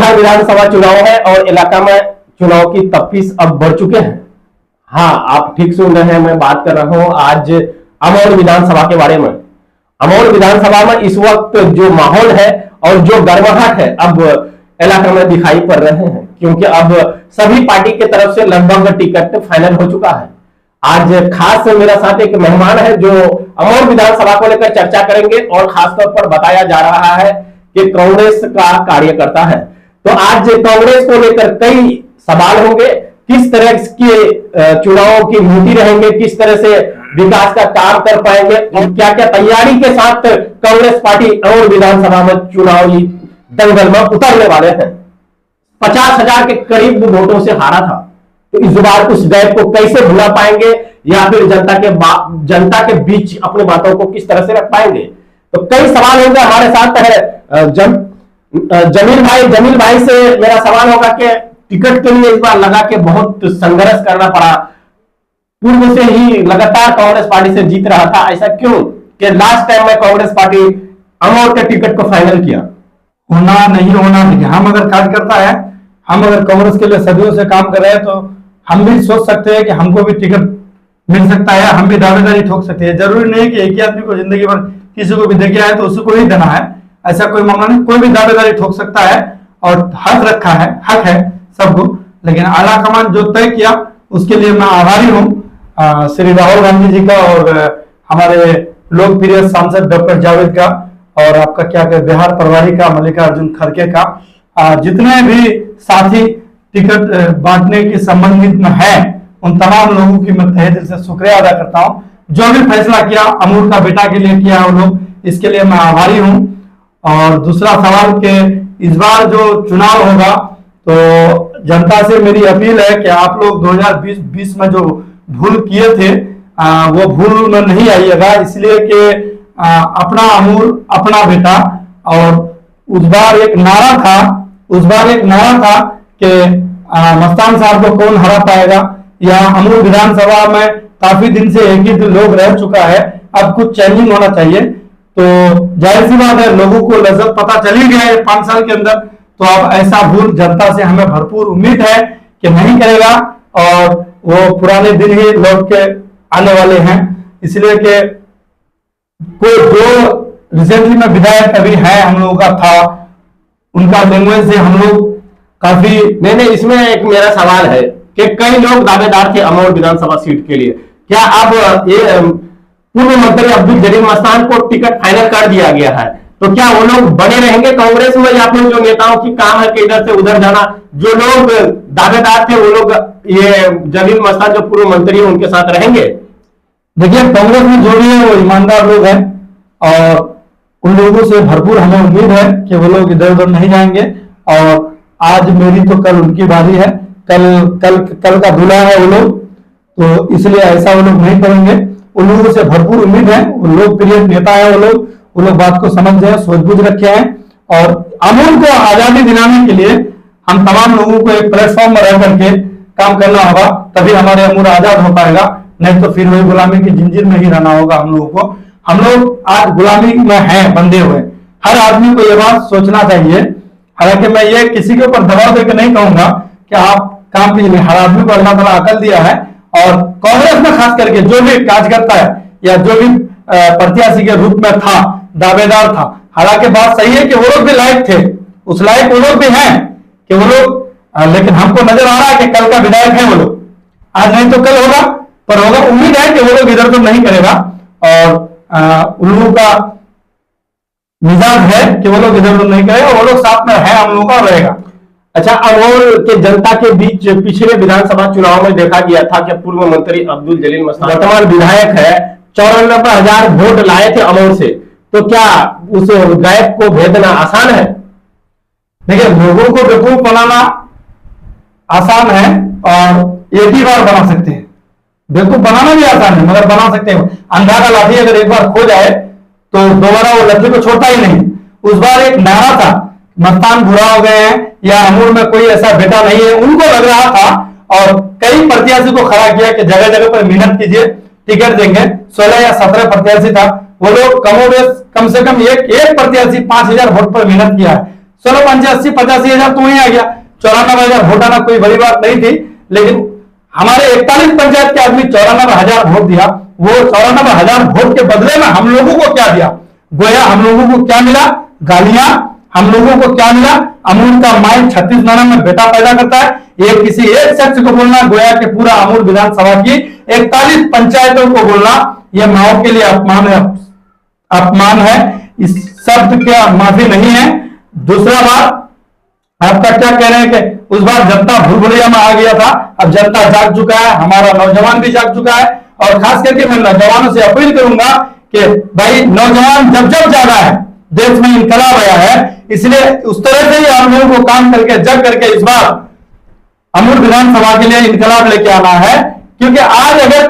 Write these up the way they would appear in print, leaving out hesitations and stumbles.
बिहार विधानसभा चुनाव है और इलाका में चुनाव की तफ्तीश अब बढ़ चुके हैं। हाँ, आप ठीक सुन रहे हैं, मैं बात कर रहा हूं आज अमौर विधानसभा के बारे में। अमौर विधानसभा में इस वक्त जो माहौल है और जो गर्माहट है अब इलाका में दिखाई पड़ रहे हैं, क्योंकि अब सभी पार्टी के तरफ से लगभग टिकट फाइनल हो चुका है। आज खास मेरा साथ एक मेहमान है जो अमौर विधानसभा को लेकर चर्चा करेंगे और खासतौर पर बताया जा रहा है कि कांग्रेस का कार्यकर्ता है। तो आज कांग्रेस को लेकर कई सवाल होंगे, किस तरह के चुनावों की नीति रहेंगे, किस तरह से विकास का काम कर पाएंगे और क्या क्या तैयारी के साथ कांग्रेस पार्टी अमौर विधानसभा में चुनावी दंगल में उतरने वाले हैं। 50,000 के करीब वोटों से हारा था, तो इस बार उस गैप को कैसे भुला पाएंगे या फिर जनता के बीच अपनी बातों को किस तरह से रख पाएंगे। तो कई सवाल होंगे। हमारे साथ है जमील भाई से मेरा सवाल होगा कि टिकट के लिए इस बार लगा के बहुत संघर्ष करना पड़ा, पूर्व से ही लगातार कांग्रेस पार्टी से जीत रहा था, ऐसा क्यों कि लास्ट टाइम में कांग्रेस पार्टी अमौर के टिकट को फाइनल किया? होना नहीं होना नहीं, हम अगर कार्यकर्ता है, हम अगर कांग्रेस के लिए सदियों से काम कर रहे हैं तो हम भी सोच सकते हैं कि हमको भी टिकट मिल सकता है, हम भी दावेदारी ठोक सकते हैं। जरूरी नहीं कि एक ही आदमी को जिंदगी भर किसी को भी दे गया है तो उसी को ही देना है, ऐसा कोई मामला नहीं। कोई भी दावेदारी ठोक सकता है और हक है सबको, लेकिन आला कमान जो तय किया उसके लिए मैं आभारी हूँ श्री राहुल गांधी जी का और हमारे लोकप्रिय सांसद डॉक्टर जावेद का और आपका क्या कहते बिहार प्रभारी का मल्लिकार्जुन खड़गे का, जितने भी साथी टिकट बांटने के संबंधित में है उन तमाम लोगों की मैं तहे दिल से शुक्रिया अदा करता हूं। जो भी फैसला किया अमूर का बेटा के लिए किया वो लोग, इसके लिए मैं आभारी हूं। और दूसरा सवाल के इस बार जो चुनाव होगा तो जनता से मेरी अपील है कि आप लोग 2020 में जो भूल किए थे वो भूल में नहीं आइएगा, इसलिए कि अपना अमूर अपना बेटा। और उस बार एक नारा था कि मस्तान साहब को कौन हरा पाएगा, या अमूर विधानसभा में काफी दिन से एक ही लोग रह चुका है, अब कुछ चेंजिंग होना चाहिए। तो जाहिर सी बात है लोगों को लज्जत पता चली गया है 5 साल के अंदर, तो अब ऐसा भूल जनता से हमें भरपूर उम्मीद है कि नहीं करेगा और वो पुराने दिन ही लौट के आने वाले हैं। इसलिए कि कोई जो रिसेंटली में विधायक अभी है हम लोगों का था, उनका लैंग्वेज से हम लोग काफी नहीं, इसमें एक मेरा सवाल है कि कई लोग दावेदार थे अमौर विधानसभा सीट के लिए, क्या अब ये पूर्व मंत्री अब्दुल जलील मस्तान को टिकट फाइनल कर दिया गया है, तो क्या वो लोग बने रहेंगे कांग्रेस में, या फिर जो नेताओं की काम है कि इधर से उधर जाना, जो लोग दावेदार थे वो लोग ये जलील मस्तान जो पूर्व मंत्री है उनके साथ रहेंगे? देखिए, कांग्रेस में जो भी है वो ईमानदार लोग हैं और उन लोगों से भरपूर हमें उम्मीद है कि वो लोग इधर उधर नहीं जाएंगे। और आज मेरी तो कल उनकी बारी है, कल का दूल्हा है वो लोग, तो इसलिए ऐसा वो लोग नहीं करेंगे। उन लोगों से भरपूर उम्मीद है, वो लोग प्रिय नेता है, वो लोग बात को समझ रहे हैं, सूझ बूझ रखे हैं। और अमूल को आजादी दिलाने के लिए हम तमाम लोगों को एक प्लेटफॉर्म में रह करके काम करना होगा, तभी हमारे अमूल आजाद हो पाएगा, नहीं तो फिर वही गुलामी की जिंजीर में ही रहना होगा हम लोगों को। हम लोग आज गुलामी में हैं, बंधे हुए। हर आदमी को यह बात सोचना चाहिए, हालांकि मैं ये किसी के ऊपर दबाव देकर नहीं कहूंगा कि आप काम कीजिए, हर आदमी को अल्लाह ताला अकल दिया है। और कांग्रेस में खास करके जो भी कार्यकर्ता है या जो भी प्रत्याशी के रूप में था, दावेदार था, हालांकि बात सही है कि वो लोग भी लायक थे, उस लायक वो लोग भी हैं कि वो लोग, लेकिन हमको नजर आ रहा है कि कल का विधायक है वो लोग, आज नहीं तो कल होगा, पर होगा। उम्मीद है कि वो लोग इधर उधर नहीं करेगा और उन लोगों का मिजाज है कि वो लोग इधर उधर नहीं करेगा, वो लोग साथ में है हम लोगों का रहेगा। अच्छा, अमौर के जनता के बीच पिछले विधानसभा चुनाव में देखा गया था कि पूर्व मंत्री अब्दुल जलील मस्तान वर्तमान विधायक है, 94,000 वोट लाए थे अमौर से, तो क्या उस गैप को भेदना आसान है? देखिए, लोगों को बेवकूफ बनाना आसान है और एक ही बार बना सकते हैं, बेवकूफ बनाना भी आसान है मगर बना सकते हैं। अंधा का लाठी अगर एक बार खो जाए तो दोबारा वो लट्ठी को छोड़ता ही नहीं। उस बार एक नारा था मस्तान बुरा हो गए हैं या अमूर में कोई ऐसा बेटा नहीं है, उनको लग रहा था और कई प्रत्याशी को खड़ा किया कि जगह जगह पर मेहनत कीजिए, टिकट देंगे। 16 या 17 प्रत्याशी था, वो लोग कम से कम एक प्रत्याशी 5,000 वोट पर मेहनत किया है। चलो 85-85 तो वहीं आ गया, 94,000 वोट आना कोई बड़ी बात नहीं थी। लेकिन हमारे 41 पंचायत के आदमी 94,000 वोट दिया। वो 94,000 वोट के बदले में हम लोगों को क्या दिया? गोया हम लोगों को क्या मिला? गालियां। हम लोगों को क्या मिला? अमूल का माइंड 36 नाना में बेटा पैदा करता है। ये किसी एक शख्स को बोलना, गोया के पूरा अमूल विधानसभा की 41 पंचायतों को बोलना, यह माओ के लिए अपमान है, अपमान है। इस शब्द का माफी नहीं है। दूसरा बात, आपका क्या कह रहे हैं कि उस बार जनता भूलभुलैया में आ गया था, अब जनता जाग चुका है, हमारा नौजवान भी जाग चुका है। और खास करके मैं नौजवानों से अपील करूंगा कि भाई नौजवान जब जब जागा है, देश में इनकलाब आया है, इसलिए उस तरह से ही हम लोगों को काम करके जग करके इस बार अमूल विधानसभा के लिए इनकलाब लेके आना है। क्योंकि आज अगर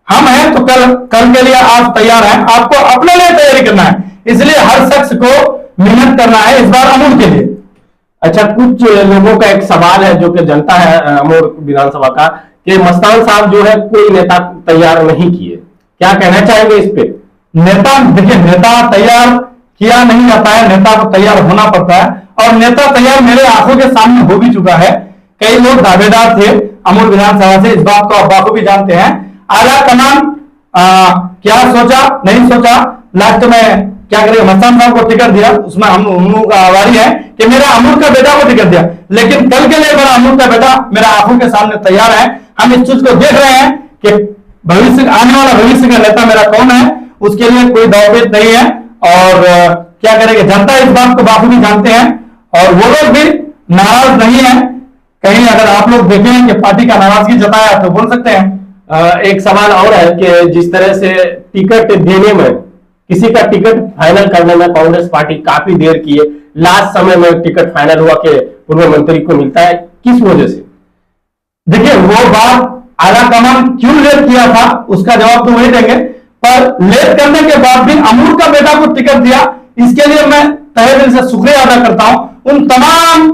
हम हैं तो कल के लिए आज तैयार हैं। आपको अपने लिए तैयारी करना है, इसलिए हर शख्स को मेहनत करना है इस बार अमूल के लिए। अच्छा, कुछ लोगों का एक सवाल है जो कि जनता है अमूल विधानसभा का, कि मस्तान साहब जो है कोई नेता तैयार नहीं किए, क्या कहना चाहेंगे इस पे? नेता, देखिए, नेता तैयार किया नहीं जाता है, नेता को तैयार होना पड़ता है। और नेता तैयार मेरे आंखों के सामने हो भी चुका है। कई लोग दावेदार थे अमूल विधानसभा से, इस बात को आप बाखूबी जानते हैं। आला कमान क्या सोचा नहीं सोचा, लास्ट में क्या करेगा, मस्तान साहब को टिकट दिया, उसमें हम लोगों का आभारी है कि मेरा अमूल का बेटा को टिकट दिया। लेकिन कल के लिए मेरा अमूल का बेटा मेरा आंखों के सामने तैयार है। हम इस चीज को देख रहे हैं कि भविष्य, आने वाला भविष्य का नेता मेरा कौन है, उसके लिए कोई दावपेच नहीं है। और क्या करेंगे, जनता इस बात को बाखूबी जानते हैं और वो लोग भी नाराज नहीं है। कहीं अगर आप लोग देखें कि पार्टी का नाराजगी जताया तो बोल सकते हैं। एक सवाल और है कि जिस तरह से टिकट देने में, किसी का टिकट फाइनल करने में कांग्रेस पार्टी काफी देर की है, लास्ट समय में टिकट फाइनल हुआ कि पूर्व मंत्री को मिलता है, किस वजह से? देखिए, वो बात आला कमान क्यों लेट किया था उसका जवाब तो वही देंगे, पर लेट करने के बाद भी अमूल का बेटा को टिकट दिया, इसके लिए मैं तहे दिल से शुक्रिया अदा करता हूं उन तमाम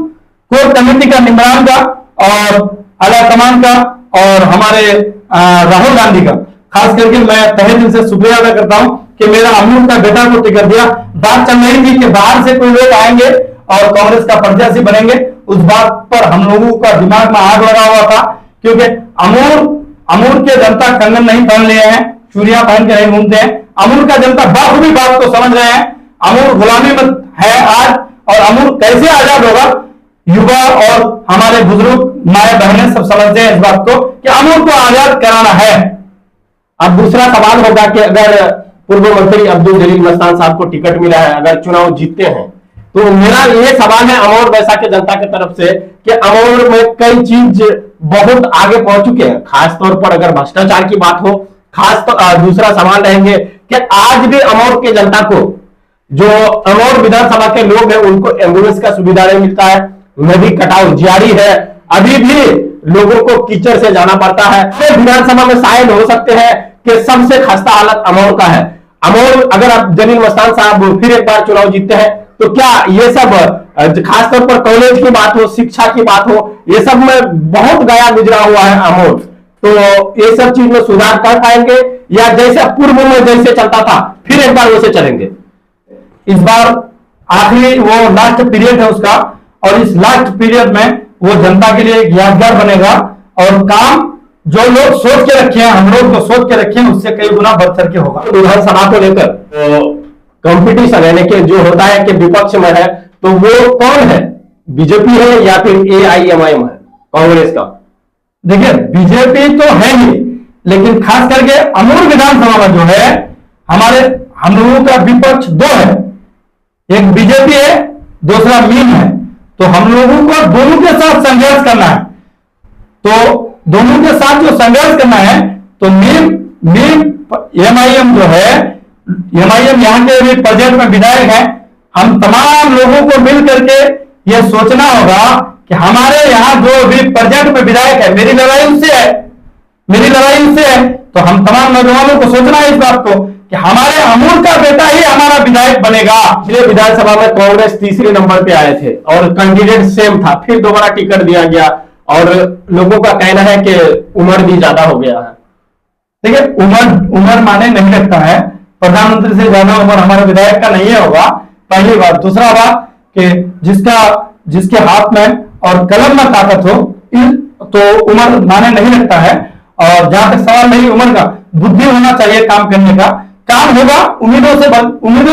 कोर कमेटी का, निमरान का और आला कमान का और हमारे राहुल गांधी का। खास करके मैं तहे दिल से शुक्रिया अदा करता हूं कि मेरा अमूल का बेटा को टिकट दिया। बात चल रही थी कि बाहर से कोई लोग आएंगे और कांग्रेस का प्रत्याशी बनेंगे, उस बात पर हम लोगों का दिमाग में आग लगा हुआ था। क्योंकि अमूल के जनता कंगन नहीं पहन लिए हैं, चूड़ियां पहन के नहीं घूमते हैं। अमूल का जनता बाखूबी बात को समझ रहे हैं। अमूल गुलामी में है आज, और अमूल कैसे आजाद होगा, युवा और हमारे बुजुर्ग माए बहनें सब समझते हैं इस बात को कि अमूल को आजाद कराना है। अब दूसरा सवाल होगा कि अगर पूर्व मंत्री अब्दुल जलील मस्तान साहब को टिकट मिला है, अगर चुनाव जीतते हैं, तो मेरा ये सवाल है अमौर वैसा के जनता की तरफ से कि अमौर में कई चीज बहुत आगे पहुंच चुके हैं, खासतौर पर अगर भ्रष्टाचार की बात हो। खास तो दूसरा सवाल रहेंगे कि आज भी अमौर के जनता को, जो अमौर विधानसभा के लोग हैं, उनको एम्बुलेंस का सुविधा नहीं मिलता है, नदी कटाव जारी है, अभी भी लोगों को कीचड़ से जाना पड़ता है। विधानसभा में शायद हो सकते हैं कि सबसे खस्ता हालत अमौर का है। अमौर, अगर आप जलील मस्तान साहब फिर एक बार चुनाव जीतते हैं, तो क्या ये सब, खासतौर पर कॉलेज की बात हो, शिक्षा की बात हो, ये सब में बहुत गया गुजरा हुआ है अमौर, तो ये सब चीज में सुधार कर पाएंगे या जैसे पूर्व में जैसे चलता था फिर एक बार वैसे चलेंगे? इस बार आखिरी वो लास्ट पीरियड है उसका, और इस लास्ट पीरियड में वो जनता के लिए एक यादगार बनेगा। और काम जो लोग सोच के रखे हैं, हम लोग जो सोच के रखे हैं, उससे कई गुना बढ़ चढ़ के होगा। विधानसभा को लेकर कंपटीशन यानी कि जो होता है कि विपक्ष में है, तो वो कौन है? बीजेपी है या फिर AIMIM है, कांग्रेस का? देखिए, बीजेपी तो है ही, लेकिन खास करके अमूल विधानसभा में जो है हम लोगों का विपक्ष दो है, एक बीजेपी है, दूसरा मीम है। तो हम लोगों को दोनों के साथ संघर्ष करना है। तो दोनों के साथ जो संघर्ष करना है, तो मीम MIM जो है, MIM यहाँ के भी प्रेजेंट में विधायक हैं। हम तमाम लोगों को मिल करके यह सोचना होगा कि हमारे यहाँ जो भी प्रेजेंट में विधायक है, मेरी लड़ाई उससे है, तो हम तमाम नौजवानों को सोचना है इस बात को कि हमारे अमूल का बेटा ही हमारा विधायक बनेगा। पिछले विधानसभा में कांग्रेस तीसरे नंबर पे आए थे और कैंडिडेट सेम था, फिर दोबारा टिकट दिया गया और लोगों का कहना है कि उम्र भी ज्यादा हो गया है। देखिए, उम्र माने नहीं लगता है, प्रधानमंत्री से ज्यादा उम्र हमारे विधायक का नहीं होगा, पहली बात। दूसरा बात, कि जिसके हाथ में और कलम में ताकत हो तो उम्र माने नहीं रखता है। और जहां तक सवाल नहीं उम्र का, बुद्धि होना चाहिए काम करने का। काम होगा, उम्मीदों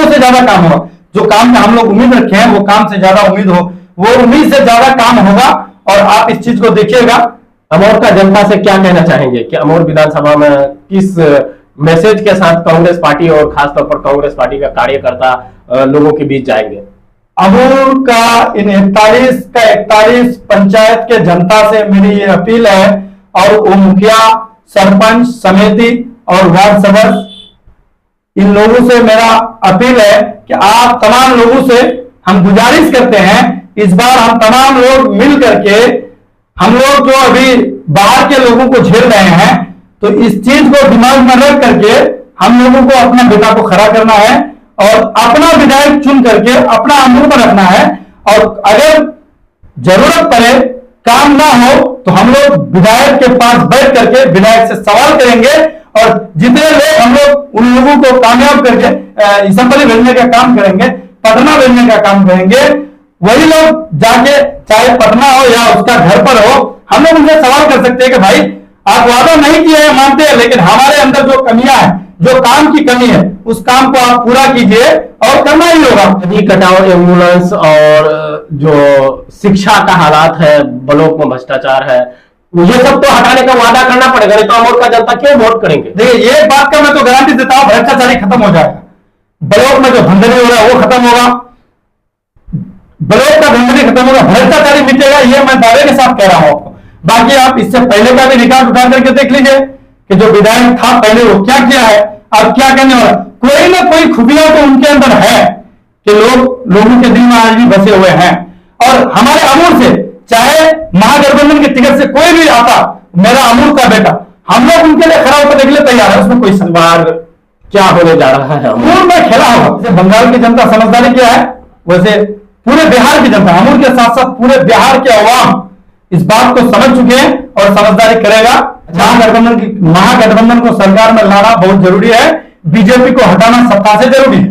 से ज्यादा काम होगा। जो काम में हम लोग उम्मीद रखे हैं वो काम से ज्यादा उम्मीद हो, वो उम्मीद से ज्यादा काम होगा। और आप इस चीज को देखिएगा। अमौर का जनता से क्या कहना चाहेंगे कि अमौर विधानसभा में किस मैसेज के साथ कांग्रेस पार्टी और खासतौर पर कांग्रेस पार्टी का कार्यकर्ता लोगों के बीच जाएंगे? अमूल का इन 41 पंचायत के जनता से मेरी ये अपील है, और वो मुखिया, सरपंच, समिति और वार्ड सदस्य, इन लोगों से मेरा अपील है कि आप तमाम लोगों से हम गुजारिश करते हैं, इस बार हम तमाम लोग मिल करके, हम लोग जो अभी बाहर के लोगों को झेल रहे हैं, तो इस चीज को दिमाग में रख करके हम लोगों को अपना बेटा को खड़ा करना है और अपना विधायक चुन करके अपना अमूल पर रखना है। और अगर जरूरत पड़े, काम ना हो, तो हम लोग विधायक के पास बैठ करके विधायक से सवाल करेंगे, और जितने लोग हम लोग उन लोगों को कामयाब करके असम्बली भेजने का काम करेंगे, पटना भेजने का काम करेंगे, वही लोग जाके चाहे पटना हो या उसका घर पर हो, हम लोग उनसे सवाल कर सकते हैं कि भाई आप वादा नहीं किए हैं, मानते हैं, लेकिन हमारे अंदर जो कमियां हैं, जो काम की कमी है, उस काम को आप पूरा कीजिए और करना ही होगा। नदी कटाव, एम्बुलेंस और जो शिक्षा का हालात है, ब्लॉक में भ्रष्टाचार है, ये सब तो हटाने का वादा करना पड़ेगा, नहीं तो अमौर का जनता क्यों वोट करेंगे? देखिए, ये बात का मैं तो गारंटी देता हूं, भ्रष्टाचारी खत्म हो जाएगा। ब्लॉक में जो धंधली हो रहा है वो खत्म होगा, ब्लॉक का धंधली खत्म होगा, भ्रष्टाचारी मिटेगा, ये मैं दावे के साथ कह रहा हूं आपको। बाकी आप इससे पहले का भी रिकॉर्ड उठा करके देख लीजिए कि जो विधायक था पहले वो क्या किया है, अब क्या करने वाला। कोई ना कोई खूबियां तो उनके अंदर है कि लोगों के दिल में आज भी बसे हुए हैं। और हमारे अमूल से, चाहे महागठबंधन के टिकट से कोई भी आता, मेरा अमूल का बेटा, हम लोग उनके लिए खड़ा होकर देखने तैयार है, उसमें कोई सवाल क्या होने जा रहा है? अमूल में खेला होगा। जैसे बंगाल की जनता समझदारी क्या है, वैसे पूरे बिहार की जनता, अमूल के साथ साथ पूरे बिहार के अवाम इस बात को समझ चुके हैं और समझदारी करेगा। महागठबंधन को सरकार में लाना बहुत जरूरी है, बीजेपी को हटाना सत्ता से जरूरी है।